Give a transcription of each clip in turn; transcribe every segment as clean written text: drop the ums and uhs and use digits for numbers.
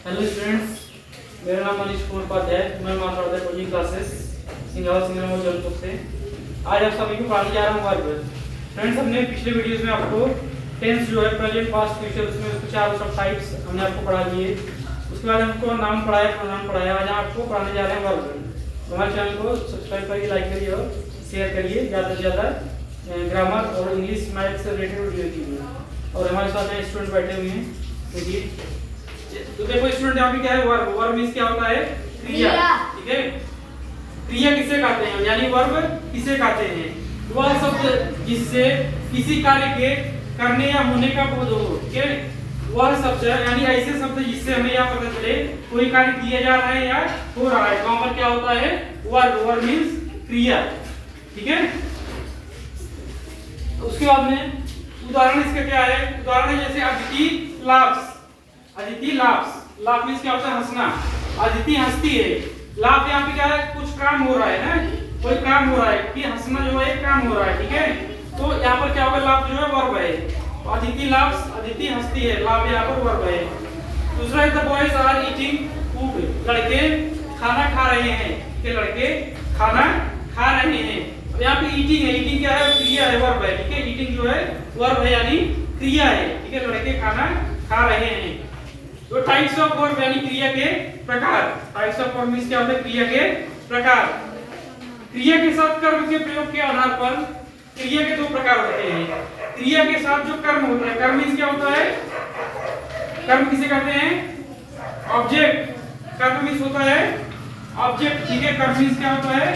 Hello students, मेरा नाम मनीष कुमार उपाध्याय। मैं master of the coaching classes Singapore Jaunpur से। आज आप सभी को पढ़ाने जा रहा हूँ वर्ब। फ्रेंड्स, हमने पिछले वीडियोस में आपको टेंस जो है प्रेजेंट पास्ट फ्यूचर उसमें उसके चार सब टाइप्स हमने आपको पढ़ा दिए। उसके बाद हमको नाउन पढ़ाया, प्रोनाउन पढ़ाया। आज आपको पढ़ाने जा रहे हैं वर्ब। हमारे चैनल को सब्सक्राइब करिए, लाइक करिए और शेयर करिए ज़्यादा से ज़्यादा। ग्रामर और इंग्लिश मैथ से रिलेटेड वीडियो कीजिए। और हमारे साथ में स्टूडेंट बैठे हुए हैं, देखिए। तो देखो स्टूडेंट, यहाँ पे क्या है वर्ब। वर्ब मींस क्या होता है? क्रिया। ठीक है, क्रिया किसे कहते हैं, यानी वर्ब किसे कहते हैं? वह शब्द जिससे किसी कार्य के करने या होने का बोध हो। ठीक है, वह शब्द यानी ऐसे शब्द जिससे हमें यह पता चले कोई कार्य किया जा रहा है या हो रहा है। वहां पर क्या होता है? वर्ब। वर्ब मींस क्रिया। ठीक है, उसके बाद में उदाहरण इसका क्या है? उदाहरण जैसे Aditi laughs. Aditi laughs. Laugh means क्या होता है? हंसना। अदिति हंसती है। लाफ यहाँ पे क्या है? कुछ काम हो रहा है ना, कोई काम हो रहा है कि हंसना जो है काम हो रहा है। ठीक है, तो यहाँ पर क्या होगा? लाफ जो है वर्ब है। तो अदिति लाफ्स, अदिति हंसती है, लाफ यहाँ पर वर्ब है। दूसरा है the boys are eating food. लड़के खाना खा रहे हैं। ठीक है, लड़के खाना खा रहे हैं। यहाँ पे ईटिंग है। ईटिंग क्या है? क्रिया है, वर्ब है। ठीक है, ईटिंग जो है वर्ब है यानी क्रिया है। ठीक है, लड़के खाना खा रहे हैं। तो टाइप्स ऑफ वर्ब यानी क्रिया के प्रकार। टाइप्स ऑफ वर्ब मींस क्या होता है? क्रिया के प्रकार। क्रिया के साथ कर्म के प्रयोग के आधार पर क्रिया के दो प्रकार होते हैं। क्रिया के साथ जो कर्म होता है, कर्म मींस क्या होता है? कर्म किसे कहते हैं? ऑब्जेक्ट। कर्म मींस होता है ऑब्जेक्ट। ठीक है, कर्म मींस क्या होता है?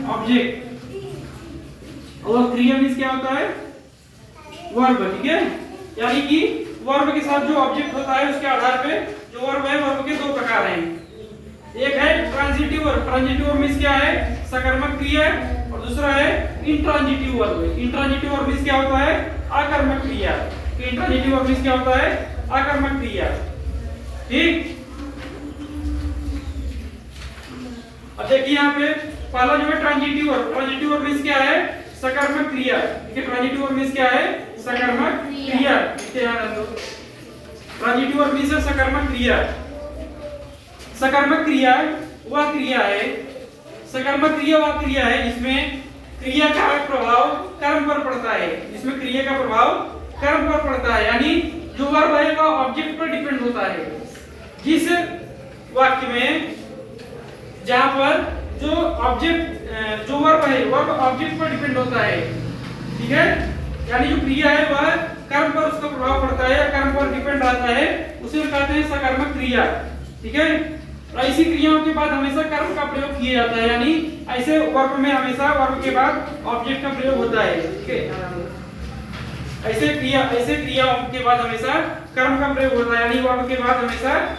ऑब्जेक्ट। और क्रिया मींस क्या होता है? वर्ब। ठीक है, यानी कि वर्ब के साथ जो ऑब्जेक्ट होता है उसके आधार पे जो वर्ब है, वर्ब के दो प्रकार हैं। एक है transitive verb. Transitive verb means क्या है? सकर्मक क्रिया। और दूसरा है intransitive verb. Intransitive verb means क्या होता है? अकर्मक क्रिया। इंट्रांजिटिव वर्ब मींस क्या होता है? अकर्मक क्रिया। ठीक, अब देखिए यहाँ पे पहला जो है transitive verb. Transitive verb means क्या है? सकर्मक क्रिया। ठीक है, ट्रांजिटिव वर्ब मींस क्या है? सकर्मक क्रिया। ट्रांजिटिव वर्ब मींस सकर्मक क्रिया। सकर्मक क्रिया वह क्रिया है, सकर्मक क्रिया वह क्रिया है जिसमें क्रिया का प्रभाव कर्म पर पड़ता है। जिसमें क्रिया का प्रभाव कर्म पर पड़ता है, यानी जो वर्ब है वह ऑब्जेक्ट पर डिपेंड होता है। जिस वाक्य में जहां पर जो ऑब्जेक्ट जो वर्ब है वर्ब ऑब्जेक्ट पर डिपेंड होता है। ठीक है, यानी जो क्रिया है वह कर्म पर उसका प्रभाव पड़ता है या कर्म पर डिपेंड रहता है, उसे कहते हैं सकर्मक क्रिया। ठीक है, ऐसी क्रियाओं के बाद हमेशा कर्म का प्रयोग किया जाता है, यानी ऐसे वर्ब में हमेशा वर्ब के बाद ऑब्जेक्ट का प्रयोग होता है। ठीक है, ऐसे क्रियाओं के बाद हमेशा कर्म का प्रयोग होता है, यानी वर्ब के बाद हमेशा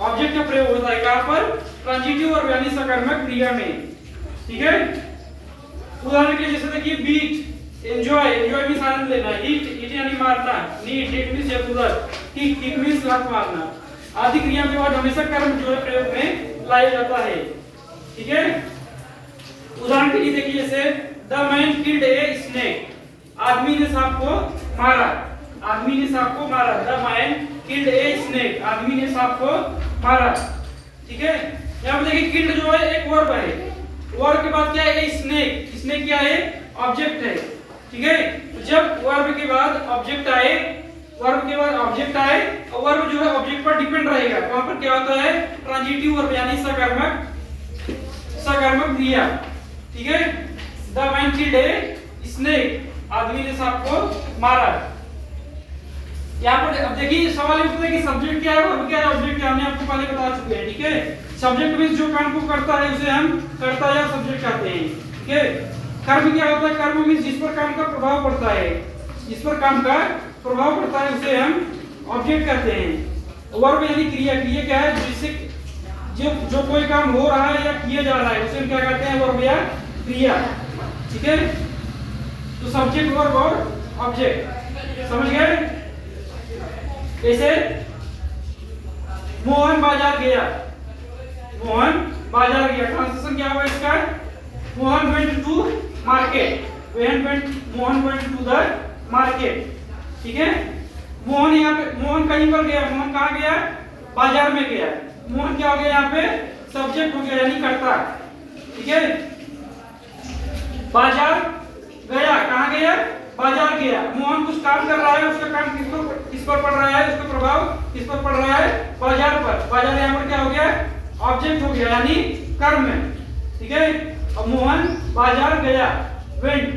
ऑब्जेक्ट का प्रयोग होता है। कहां पर? ट्रांजिटिव वर्ब यानी सकर्मक क्रिया में। ठीक है, उदाहरण के लिए जैसे देखिए बीट, एंजॉय। एंजॉय मींस आनंद लेना। ईट यानी मारना। नीड मींस जरूरत। किक मींस लात मारना। आदि क्रिया के बाद हमेशा कर्म जो है प्रयोग में लाया जाता है। ठीक है, उदाहरण के लिए देखिए जैसे the man killed a snake. आदमी ने सांप को मारा। आदमी ने सांप को मारा। The man killed a snake. आदमी ने सांप को मारा। ठीक है, यहाँ पे देखिए किल्ड जो है एक वर्ब है। वर्ब के बाद क्या है? स्नेक। स्नेक क्या है? ऑब्जेक्ट है। ठीक है, जब वर्ब के बाद ऑब्जेक्ट आए, वर्ब के बाद ऑब्जेक्ट आए और वर्ब जो है ऑब्जेक्ट पर डिपेंड रहेगा, वहां पर क्या होता है? ट्रांजिटिव वर्ब यानी सकर्मक क्रिया। ठीक है, the man killed a snake. आदमी ने सांप को मारा। यहाँ पर अब देखिए सवाल ये उठता है कि सब्जेक्ट क्या है, वर्ब क्या है, ऑब्जेक्ट क्या है। हमने आपको पहले बता चुके हैं। ठीक है, सब्जेक्ट मींस जो काम को करता है उसे हम कर्ता या सब्जेक्ट कहते हैं। ठीक है, कर्म क्या होता है? कर्म मींस जिस पर काम का प्रभाव पड़ता है। जिस पर काम का प्रभाव पड़ता है उसे हम ऑब्जेक्ट कहते हैं। वर्ब यानी क्रिया। क्रिया क्या है? जिससे जो कोई काम हो रहा है या किया जा रहा है उसे हम क्या कहते हैं? वर्ब या क्रिया। ठीक है, तो सब्जेक्ट, वर्ब और ऑब्जेक्ट समझ गए? जैसे मोहन बाजार गया। मोहन बाजार गया। ट्रांसलेशन क्या होगा इसका? Mohan went to market. Mohan went to the market. ठीक है, मोहन यहाँ पे मोहन कहीं पर गया। मोहन कहाँ गया? बाजार में गया। मोहन क्या हो गया यहाँ पे, सब्जेक्ट हो गया यानी कर्ता। ठीक है, बाजार गया, कहाँ गया, बाजार गया। मोहन कुछ काम कर रहा है, उसका काम किस पर पड़ रहा है, उसका प्रभाव किस पर पड़ रहा है, बाजार पर। बाजार यहाँ पर क्या हो गया, ऑब्जेक्ट हो गया यानी कर्म है। ठीक है, अब मोहन बाजार गया, वेंट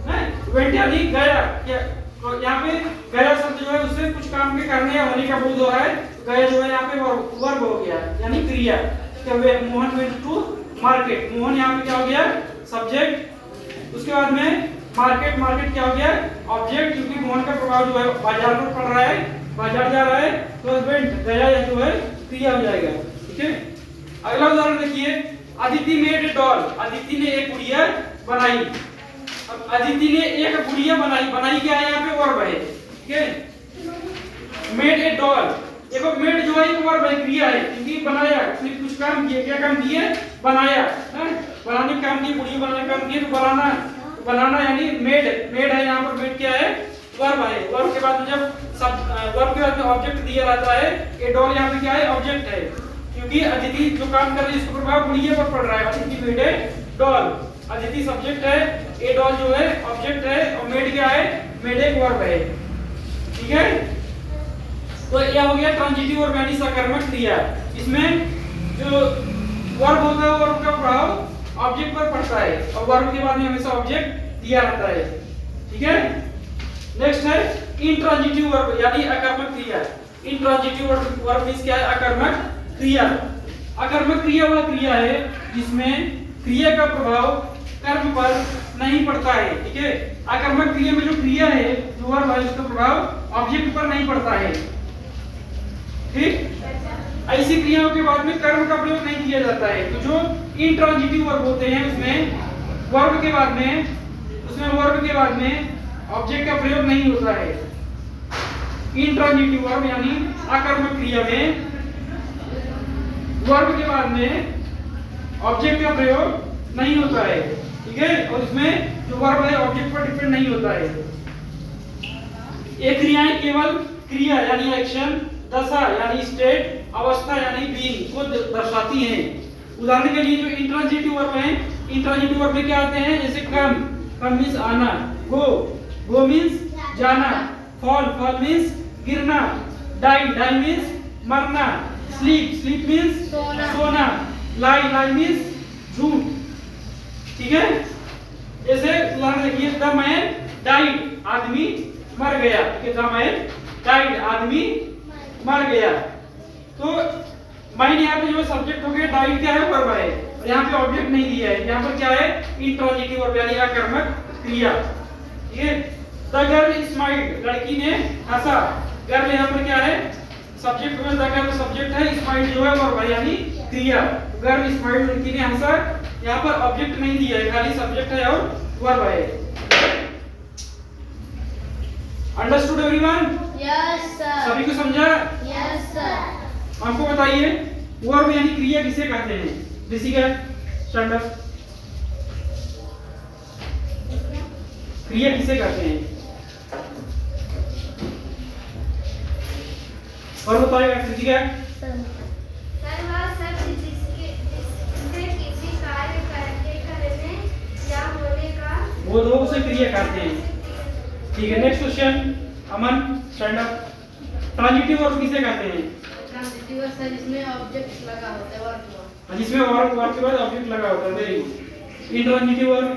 है, वेंट यानी गया। यहाँ पे गया शब्द जो है उससे कुछ काम के करने या होने का बोध हो रहा है। गया जो है यहाँ पे वर्ब हो गया यानी क्रिया। Mohan went to market, Mohan यहाँ पे क्या हो गया, सब्जेक्ट। उसके बाद में मार्केट, मार्केट क्या हो गया, ऑब्जेक्ट, क्योंकि मोहन का प्रभाव जो है बाजार पर पड़ रहा है, बाजार जा रहा है, तो वेंट गया या जो है क्रिया हो जाएगा। ठीक है, अगला उदाहरण देखिए, Aditi made a doll, Aditi ने एक गुड़िया बनाई। अब अदिति ने एक गुड़िया बनाई, बनाई क्या है, यहाँ पे वर्ब है। ठीक है, मेड ए डॉल, देखो मेड जो है एक वर्ब है, क्रिया है, क्योंकि बनाया, उसने कुछ काम किया। क्या काम किए, बनाया है, बनाने का काम किया, गुड़िया बनाने का काम किया, तो बनाना, बनाना यानी मेड, मेड है यहाँ पर, मेड क्या है, वर्ब है। वर्ब के बाद में जब सब वर्ब के बाद में ऑब्जेक्ट दिया रहता है, ए डॉल यहाँ पे क्या है, ऑब्जेक्ट है, क्योंकि अदिति जो काम कर रही है इसका प्रभाव गुड़िया पर पड़ रहा है। Aditi made a doll, Aditi subject है, ए डॉल जो है ऑब्जेक्ट है, और मेड क्या है, मेड एक वर्ब है। ठीक है, तो यह हो गया ट्रांजिटिव वर्ब यानी सकर्मक क्रिया। इसमें जो वर्ब होता है, वर्ब का प्रभाव ऑब्जेक्ट पर पड़ता है, और वर्ब के बाद में हमेशा ऑब्जेक्ट दिया रहता है। ठीक है, नेक्स्ट है इंट्रांजिटिव वर्ब यानी अकर्मक क्रिया। इंट्रांजिटिव वर्ब मींस क्या है, अकर्मक क्रिया। अकर्मक क्रिया वह क्रिया है जिसमें क्रिया का प्रभाव कर्म पर नहीं पड़ता है। ठीक है, अकर्मक क्रिया में जो क्रिया है, जो वर्ब है, उसका प्रभाव ऑब्जेक्ट पर नहीं पड़ता है। ठीक, ऐसी क्रियाओं के बाद में कर्म का प्रयोग नहीं किया जाता है। तो जो इंट्रांजिटिव वर्ब होते हैं उसमें वर्ब के बाद में, वर्ब के बाद में ऑब्जेक्ट का प्रयोग नहीं होता है। इंट्रांजिटिव वर्ब यानी अकर्मक क्रिया में वर्ब के बाद में ऑब्जेक्ट का प्रयोग नहीं होता है। ठीक है, और इसमें जो वर्ब है ऑब्जेक्ट पर डिपेंड नहीं होता है। ये क्रियाएं केवल क्रिया यानी एक्शन, दशा यानी स्टेट, अवस्था यानी बीइंग को दर्शाती हैं। उदाहरण के लिए जो इंट्रांजिटिव वर्ब हैं, इंट्रांजिटिव वर्ब में क्या आते हैं, जैसे कम, कम मींस आना, गो, गो मींस जाना, फॉल, फॉल मींस गिरना, डाई, डाई मींस मरना, स्लीप, स्लीप मींस सोना, लाई, लाई मींस झूठ। ठीक है, जैसे उदाहरण देखिए, द मैन डाइड, आदमी मर गया। ठीक है, द मैन डाइड, आदमी मर गया। तो मैन यहाँ पे जो सब्जेक्ट हो गया, डाइड क्या है, वर्ब है, और यहाँ पे ऑब्जेक्ट नहीं दिया है। यहाँ पर क्या है, इंट्रांजिटिव वर्ब यानी अकर्मक क्रिया। ठीक है, द गर्ल स्माइल्ड, लड़की ने हंसा। गर्ल यहाँ पर क्या है, सब्जेक्ट में, द गर्ल सब्जेक्ट है, स्माइल्ड जो है वर्ब है यानी क्रिया। गर्ल स्माइल्ड, लड़की ने हंसा, यहाँ पर ऑब्जेक्ट नहीं दिया है, खाली सब्जेक्ट है और वर्ब है। Understood everyone? Yes sir. सभी को समझा? Yes sir. हमको बताइए, वर्ब यानी क्रिया किसे कहते हैं? Rishika, stand up. क्रिया किसे कहते हैं? और बताइएगा ऋषिका। सर वह शब्द जिससे किसी कार्य करने या होने का वो दो उसे क्रिया कहते हैं। ठीक है, नेक्स्ट क्वेश्चन, अमन, स्टैंड अप। ट्रांजिटिव वर्ब किसे कहते हैं? ट्रांजिटिव वर्ब सर जिसमें ऑब्जेक्ट लगा होता है, वर्ब, जिसमें वर्ब के बाद ऑब्जेक्ट लगा होता है। Very good. Intransitive verb,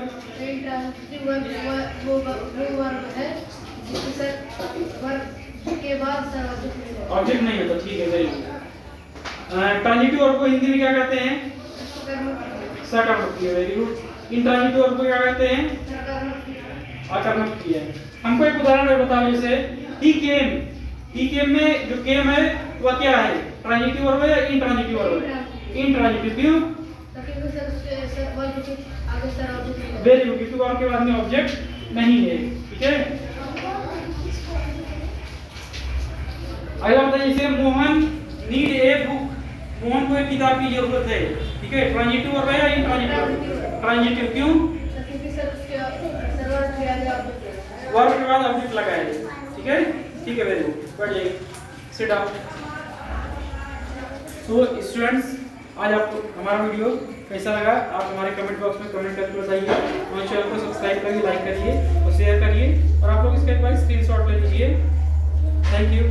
intransitive verb वो वर्ब है जिसमें सर वर्ब के बाद सर ऑब्जेक्ट नहीं होता। ठीक है, वेरी गुड। ट्रांजिटिव वर्ब को हिंदी में क्या कहते हैं? सकर्मक क्रिया। Very good. इंट्रांजिटिव वर्ब को क्या कहते हैं? अकर्मक क्रिया। हमको एक उदाहरण बताओ, जैसे ही केम, ही केम में जो केम है वह क्या है, ट्रांजिटिव वर्ब है या इंट्रांजिटिव वर्ब है? इंट्रांजिटिव। क्यों? वेरी गुड, क्योंकि वर्ब के बाद में ऑब्जेक्ट नहीं है। ठीक है, अगला बताइए, जैसे Mohan need a book, Mohan को एक किताब की जरूरत है। ठीक है, ट्रांजिटिव वर्ब है या इंट्रांजिटिव? ट्रांजिटिव। क्यों? वर्ब के बाद ऑब्जेक्ट लगा है। ठीक है, ठीक है, वेरी गुड। बैठ जाइए, सिट डाउन। सो स्टूडेंट्स, आज आपको हमारा वीडियो कैसा लगा आप हमारे कमेंट बॉक्स में कमेंट करके बताइए। हमारे चैनल को सब्सक्राइब करिए, लाइक करिए और शेयर करिए, और आप लोग इसका एक बार स्क्रीनशॉट ले लीजिए। Thank you.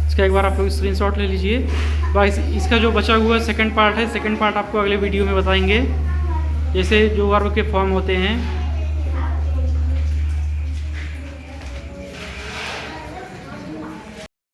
इसका एक बार आप लोग स्क्रीनशॉट ले लीजिए। बस इसका जो बचा हुआ सेकंड पार्ट है, सेकंड पार्ट आपको अगले वीडियो में बताएंगे। जैसे जो वर्ब के फॉर्म होते हैं